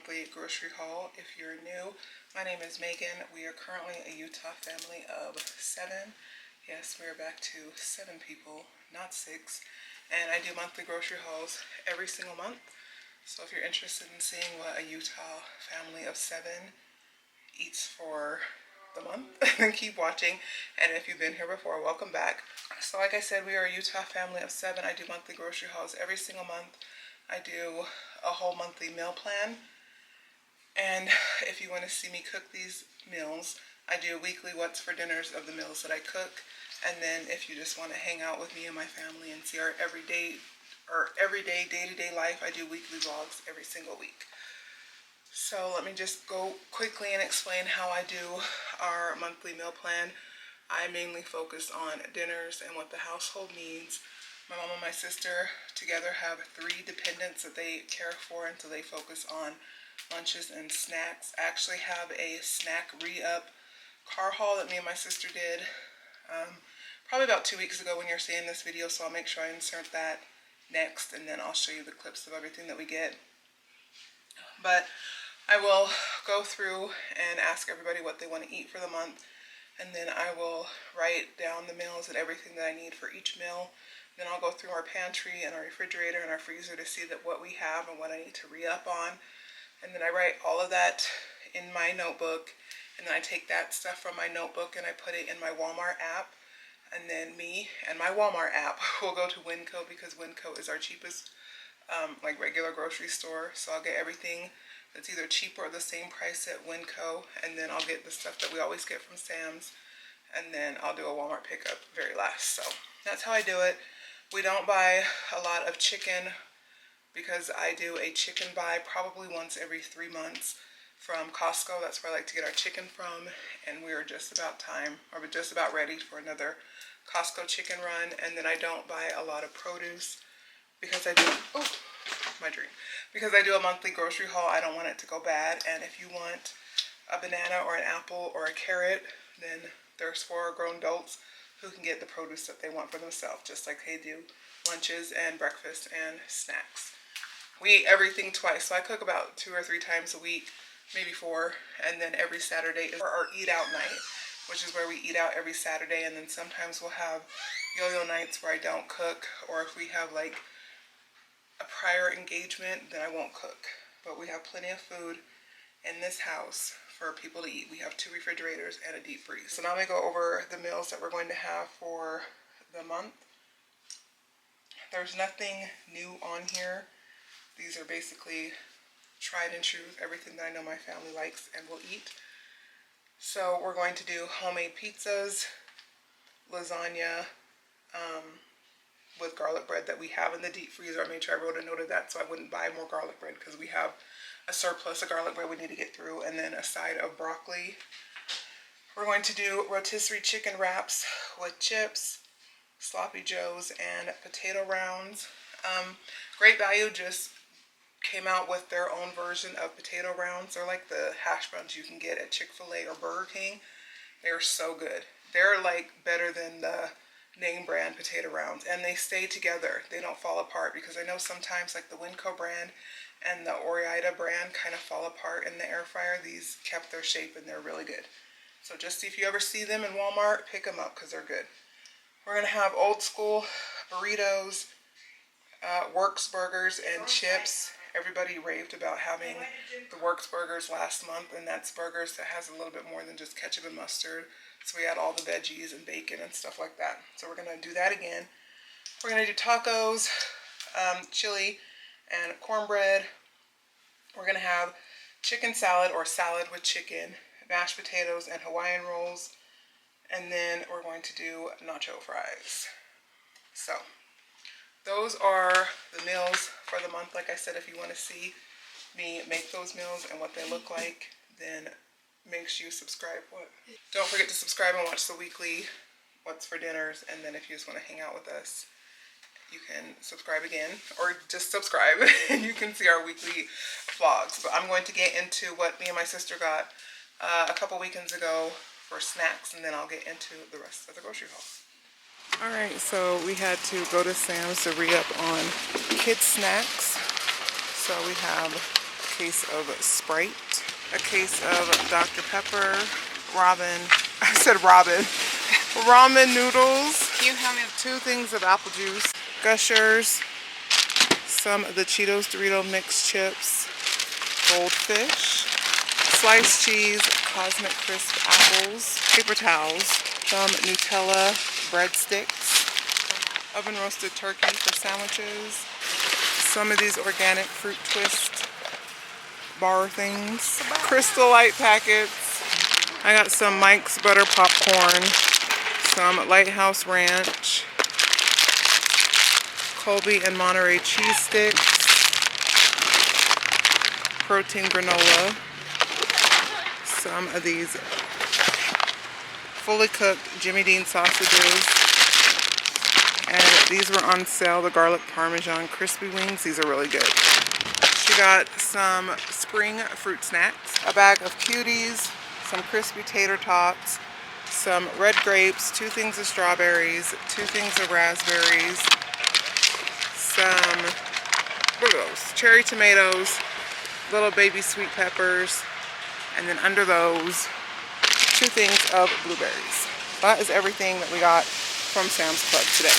monthly grocery haul. If you're new, my name is Megan. We are currently a Utah family of 7. Yes, we are back to 7 people, not 6. And I do monthly grocery hauls every single month. So if you're interested in seeing what a Utah family of 7 eats for the month, then keep watching. And if you've been here before, welcome back. So like I said, we are a Utah family of 7. I do monthly grocery hauls every single month. I do a whole monthly meal plan. And if you want to see me cook these meals, I do weekly what's for dinners of the meals that I cook. And then if you just want to hang out with me and my family and see our everyday day-to-day life, I do weekly vlogs every single week. So let me just go quickly and explain how I do our monthly meal plan. I mainly focus on dinners and what the household needs. My mom and my sister together have 3 dependents that they care for, and so they focus on lunches and snacks. I actually have a snack re-up car haul that me and my sister did probably about 2 weeks ago when you're seeing this video, so I'll make sure I insert that next, and then I'll show you the clips of everything that we get. But I will go through and ask everybody what they want to eat for the month, and then I will write down the meals and everything that I need for each meal. Then I'll go through our pantry and our refrigerator and our freezer to see that what we have and what I need to re-up on. And then I write all of that in my notebook, and then I take that stuff from my notebook and I put it in my Walmart app. And then me and my Walmart app will go to WinCo, because WinCo is our cheapest like regular grocery store. So I'll get everything that's either cheaper or the same price at WinCo, and then I'll get the stuff that we always get from Sam's, and then I'll do a Walmart pickup very last. So that's how I do it. We don't buy a lot of chicken because I do a chicken buy probably once every 3 months from Costco. That's where I like to get our chicken from, and we're just about ready for another Costco chicken run. And then I don't buy a lot of produce because I do because I do a monthly grocery haul. I don't want it to go bad. And if you want a banana or an apple or a carrot, then there's 4 grown adults who can get the produce that they want for themselves, just like they do lunches and breakfast and snacks. We eat everything twice, so I cook about 2 or 3 times a week, maybe 4, and then every Saturday is our eat out night, which is where we eat out every Saturday. And then sometimes we'll have yo-yo nights where I don't cook, or if we have like a prior engagement, then I won't cook. But we have plenty of food in this house for people to eat. We have 2 refrigerators and a deep freeze. So now I'm going to go over the meals that we're going to have for the month. There's nothing new on here. These are basically tried and true, everything that I know my family likes and will eat. So we're going to do homemade pizzas, lasagna, with garlic bread that we have in the deep freezer. I made sure I wrote a note of that so I wouldn't buy more garlic bread, because we have a surplus of garlic bread we need to get through. And then a side of broccoli. We're going to do rotisserie chicken wraps with chips, sloppy joes, and potato rounds. Great Value just came out with their own version of potato rounds. They're like the hash browns you can get at Chick-fil-A or Burger King. They're so good. They're like better than the name brand potato rounds, and they stay together. They don't fall apart, because I know sometimes like the WinCo brand and the Ore-Ida brand kind of fall apart in the air fryer. These kept their shape and they're really good. So just if you ever see them in Walmart, pick them up because they're good. We're going to have old school burritos, Works burgers, and chips. Everybody raved about having the Works burgers last month, and that's burgers that has a little bit more than just ketchup and mustard. So we add all the veggies and bacon and stuff like that. So we're going to do that again. We're going to do tacos, chili, and cornbread. We're going to have chicken salad or salad with chicken, mashed potatoes, and Hawaiian rolls. And then we're going to do nacho fries. So those are the meals for the month. Like I said, if you want to see me make those meals and what they look like, then make sure you subscribe. Don't forget to subscribe and watch the weekly what's for dinners. And then if you just want to hang out with us, you can subscribe again, or just subscribe and you can see our weekly vlogs. But I'm going to get into what me and my sister got a couple weekends ago for snacks, and then I'll get into the rest of the grocery haul. Alright, so we had to go to Sam's to re-up on kids snacks. So we have case of Sprite, a case of Dr. Pepper, Robin, I said Robin, ramen noodles, Can you help me? 2 things of apple juice, Gushers, some of the Cheetos Dorito mix chips, Goldfish, sliced cheese, Cosmic Crisp apples, paper towels, some Nutella breadsticks, oven roasted turkey for sandwiches, some of these organic fruit twist bar things, Crystal Light packets. I got some Mike's butter popcorn, some Lighthouse Ranch, Colby and Monterey cheese sticks, protein granola, some of these fully cooked Jimmy Dean sausages, and these were on sale, the garlic parmesan crispy wings. These are really good. She got some spring fruit snacks, a bag of cuties, some crispy tater tots, some red grapes, 2 things of strawberries, 2 things of raspberries, some, what are those? Cherry tomatoes, little baby sweet peppers, and then under those, 2 things of blueberries. That is everything that we got from Sam's Club today.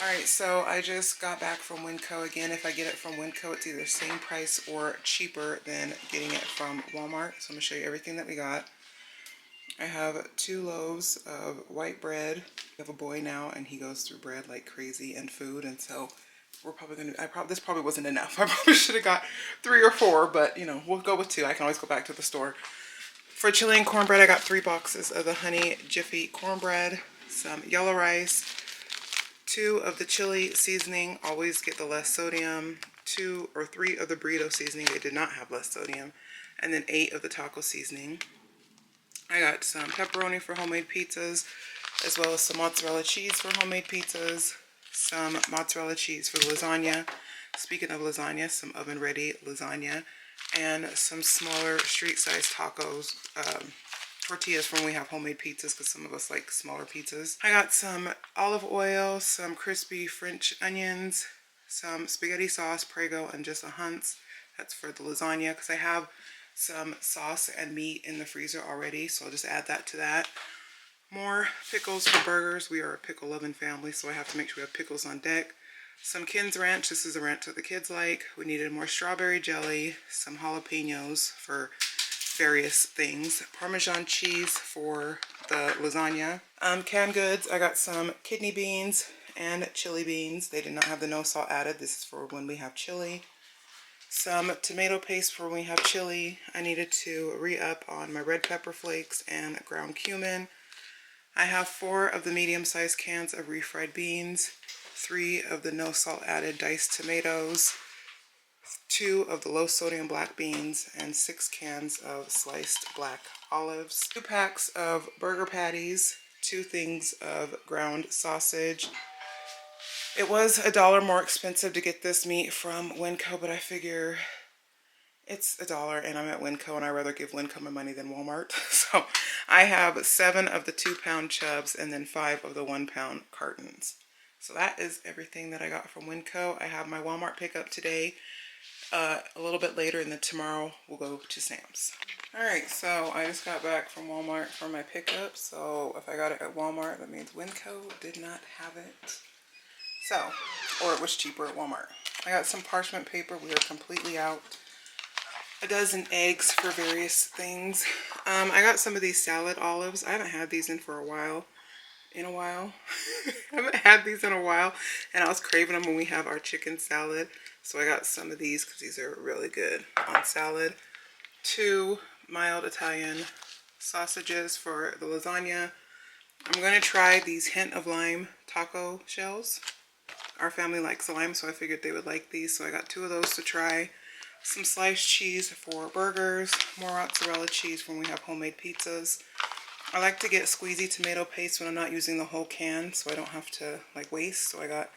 Alright, so I just got back from WinCo again. If I get it from WinCo, it's either same price or cheaper than getting it from Walmart. So I'm going to show you everything that we got. I have 2 loaves of white bread. We have a boy now, and he goes through bread like crazy and food, and so we're probably going to, this probably wasn't enough. I probably should have got 3 or 4, but you know, we'll go with 2. I can always go back to the store. For chili and cornbread, I got 3 boxes of the Honey Jiffy cornbread, some yellow rice, 2 of the chili seasoning, always get the less sodium, 2 or 3 of the burrito seasoning, they did not have less sodium, and then 8 of the taco seasoning. I got some pepperoni for homemade pizzas, as well as some mozzarella cheese for homemade pizzas, some mozzarella cheese for the lasagna. Speaking of lasagna, some oven-ready lasagna, and some smaller street-sized tacos, tortillas from when we have homemade pizzas, because some of us like smaller pizzas. I got some olive oil, some crispy French onions, some spaghetti sauce, Prego, and just a Hunt's. That's for the lasagna, because I have some sauce and meat in the freezer already, so I'll just add that to that. More pickles for burgers. We are a pickle-loving family, so I have to make sure we have pickles on deck. Some Ken's Ranch. This is the ranch that the kids like. We needed more strawberry jelly, some jalapenos for various things, Parmesan cheese for the lasagna. Canned goods, I got some kidney beans and chili beans. They did not have the no salt added. This is for when we have chili. Some tomato paste for when we have chili. I needed to re-up on my red pepper flakes and ground cumin. I have 4 of the medium-sized cans of refried beans, 3 of the no salt added diced tomatoes, 2 of the low sodium black beans, and 6 cans of sliced black olives, 2 packs of burger patties, 2 things of ground sausage. It was $1 more expensive to get this meat from WinCo, but I figure it's $1 and I'm at WinCo and I'd rather give WinCo my money than Walmart. So I have 7 of the 2-pound chubs and then 5 of the 1-pound cartons. So that is everything that I got from WinCo. I have my Walmart pickup today, a little bit later, and then tomorrow we'll go to Sam's. Alright, so I just got back from Walmart for my pickup. So if I got it at Walmart, that means WinCo did not have it. So, or it was cheaper at Walmart. I got some parchment paper. We are completely out. A dozen eggs for various things. I got some of these salad olives. I haven't had these in a while. I haven't had these in a while, and I was craving them when we have our chicken salad. So I got some of these because these are really good on salad. 2 mild Italian sausages for the lasagna. I'm going to try these hint of lime taco shells. Our family likes lime, so I figured they would like these. So I got 2 of those to try. Some sliced cheese for burgers. More mozzarella cheese when we have homemade pizzas. I like to get squeezy tomato paste when I'm not using the whole can, so I don't have to like waste. So I got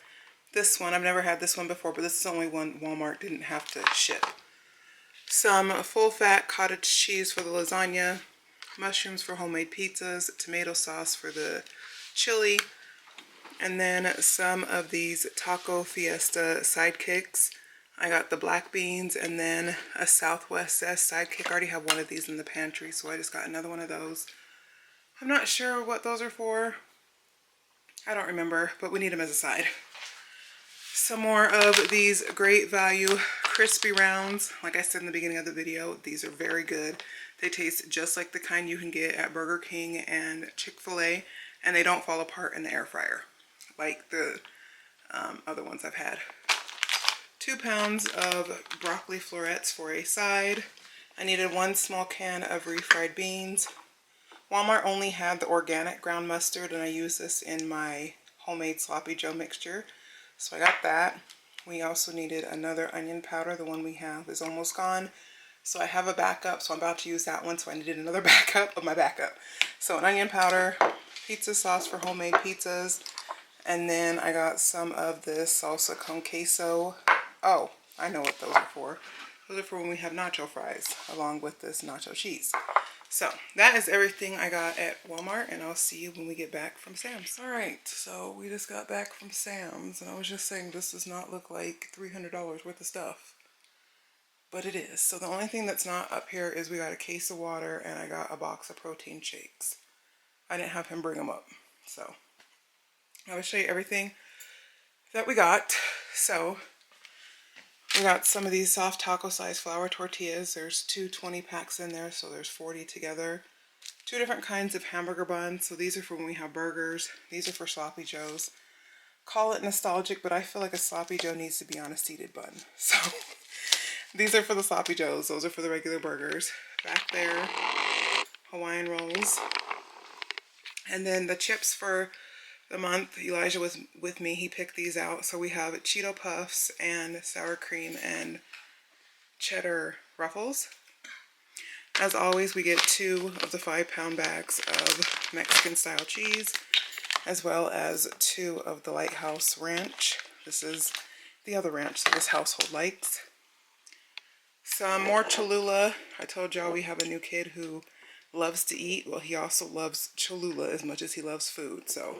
this one. I've never had this one before, but this is the only one Walmart didn't have to ship. Some full-fat cottage cheese for the lasagna. Mushrooms for homemade pizzas. Tomato sauce for the chili. And then some of these Taco Fiesta sidekicks. I got the black beans and then a Southwest sidekick. I already have one of these in the pantry, so I just got another one of those. I'm not sure what those are for. I don't remember, but we need them as a side. Some more of these Great Value crispy rounds. Like I said in the beginning of the video, these are very good. They taste just like the kind you can get at Burger King and Chick-fil-A, and they don't fall apart in the air fryer like the other ones I've had. 2 pounds of broccoli florets for a side. I needed 1 small can of refried beans. Walmart only had the organic ground mustard, and I use this in my homemade sloppy joe mixture. So I got that. We also needed another onion powder. The one we have is almost gone. So I have a backup, so I'm about to use that one. So I needed another backup of my backup. So an onion powder, pizza sauce for homemade pizzas, and then I got some of this salsa con queso. Oh, I know what those are for. Those are for when we have nacho fries along with this nacho cheese. So that is everything I got at Walmart, and I'll see you when we get back from Sam's. All right, so we just got back from Sam's, and I was just saying this does not look like $300 worth of stuff, but it is. So the only thing that's not up here is we got a case of water, and I got a box of protein shakes. I didn't have him bring them up, so I will show you everything that we got. So we got some of these soft taco size flour tortillas. There's 2 20-packs in there, so there's 40 together. 2 different kinds of hamburger buns. So these are for when we have burgers. These are for sloppy joes. Call it nostalgic, but I feel like a sloppy joe needs to be on a seated bun. So these are for the sloppy joes. Those are for the regular burgers. Back there, Hawaiian rolls. And then the chips for the month, Elijah was with me. He picked these out. So we have Cheeto Puffs and sour cream and cheddar ruffles. As always, we get 2 of the 5-pound bags of Mexican style cheese, as well as 2 of the Lighthouse Ranch. This is the other ranch that this household likes. Some more Cholula. I told y'all we have a new kid who loves to eat. Well, he also loves Cholula as much as he loves food. So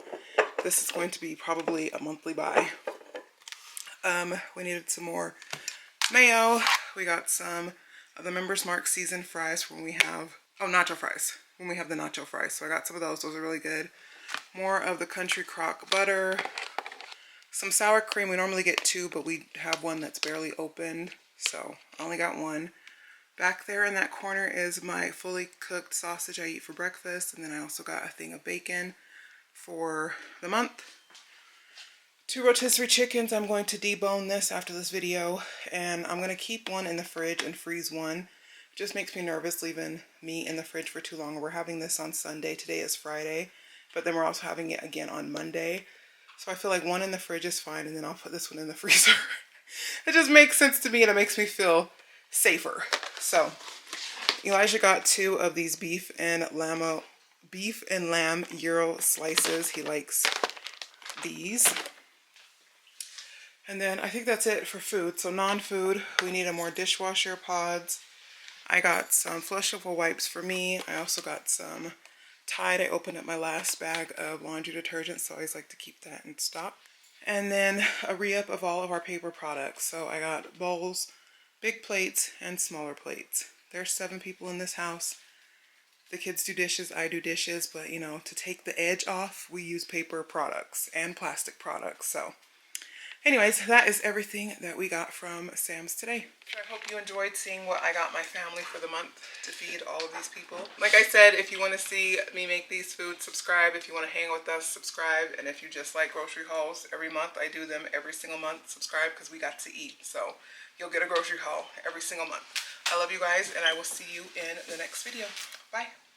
this is going to be probably a monthly buy. We needed some more mayo. We got some of the Members Mark seasoned fries for when we have, nacho fries, when we have the nacho fries. So I got some of those. Those are really good. More of the Country Crock butter. Some sour cream. We normally get 2, but we have one that's barely opened. So I only got 1. Back there in that corner is my fully cooked sausage I eat for breakfast. And then I also got a thing of bacon for the month. 2 rotisserie chickens. I'm going to debone this after this video, and I'm going to keep one in the fridge and freeze one. It just makes me nervous leaving meat in the fridge for too long. We're having this on Sunday. Today is Friday, but then we're also having it again on Monday. So I feel like one in the fridge is fine, and then I'll put this one in the freezer. It just makes sense to me, and it makes me feel safer. So Elijah got 2 of these beef and lamb gyro slices. He likes these. And then I think that's it for food. So non-food, we need more dishwasher pods. I got some flushable wipes for me. I also got some Tide. I opened up my last bag of laundry detergent, so I always like to keep that in stock. And then a re-up of all of our paper products. So I got bowls, big plates, and smaller plates. There's 7 people in this house. The kids do dishes, I do dishes, but you know, to take the edge off, we use paper products and plastic products. So anyways, that is everything that we got from Sam's today. I hope you enjoyed seeing what I got my family for the month to feed all of these people. Like I said, if you want to see me make these foods, subscribe. If you want to hang with us, subscribe. And if you just like grocery hauls every month, I do them every single month. Subscribe because we got to eat. So you'll get a grocery haul every single month. I love you guys, and I will see you in the next video. Bye.